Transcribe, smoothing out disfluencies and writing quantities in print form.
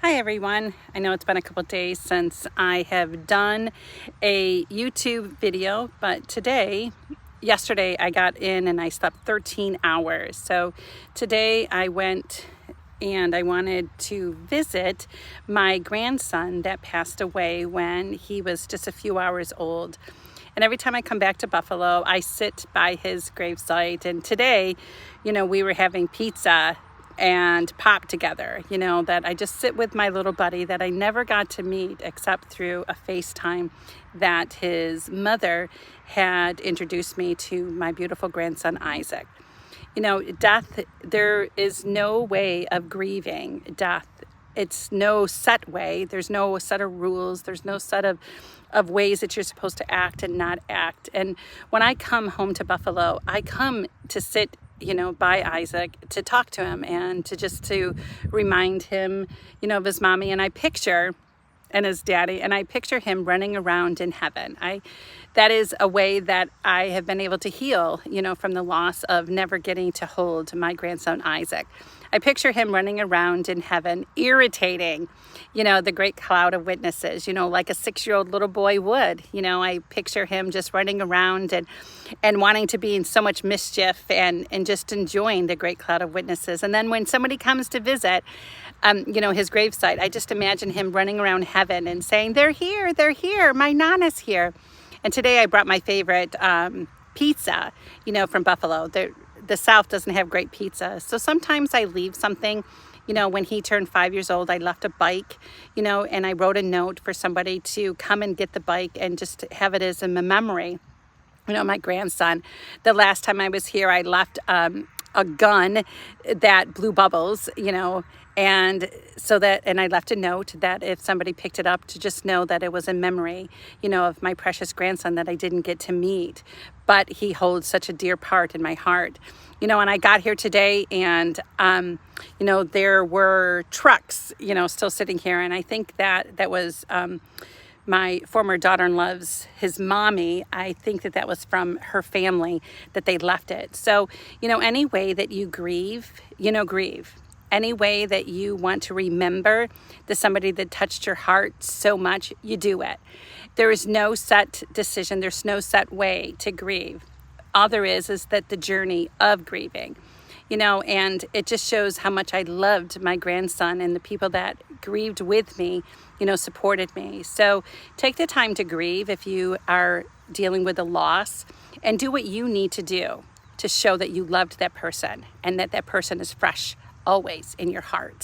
Hi everyone. I know it's been a couple days since I have done a YouTube video, but yesterday I got in and I slept 13 hours. So today I went and I wanted to visit my grandson that passed away when he was just a few hours old. And every time I come back to Buffalo, I sit by his gravesite. And today, we were having pizza and pop together, that I just sit with my little buddy that I never got to meet except through a FaceTime that his mother had introduced me to my beautiful grandson, Isaac. Death, there is no way of grieving death. It's no set way. There's no set of rules. There's no set of ways that you're supposed to act and not act. And when I come home to Buffalo, I come to sit by Isaac, to talk to him and to remind him, of his mommy and his daddy, and I picture him running around in heaven. That is a way that I have been able to heal, from the loss of never getting to hold my grandson Isaac. I picture him running around in heaven, irritating, the great cloud of witnesses, like a 6-year-old little boy would. I picture him just running around and wanting to be in so much mischief and just enjoying the great cloud of witnesses. And then when somebody comes to visit, his gravesite, I just imagine him running around heaven and saying, they're here, my Nana's here. And today I brought my favorite pizza, from Buffalo. The South doesn't have great pizza. So sometimes I leave something. When he turned 5 years old, I left a bike, and I wrote a note for somebody to come and get the bike and just have it as a memory. My grandson, the last time I was here, I left a gun that blew bubbles, and I left a note that if somebody picked it up, to just know that it was a memory, of my precious grandson that I didn't get to meet, but he holds such a dear part in my heart. And I got here today and, there were trucks, still sitting here. And I think that was my former daughter-in-law's, his mommy. I think that was from her family that they left it. So, any way that you grieve, grieve. Any way that you want to remember somebody that touched your heart so much, you do it. There is no set decision. There's no set way to grieve. All there is that the journey of grieving, and it just shows how much I loved my grandson and the people that grieved with me, supported me. So take the time to grieve if you are dealing with a loss, and do what you need to do to show that you loved that person and that person is fresh always in your heart.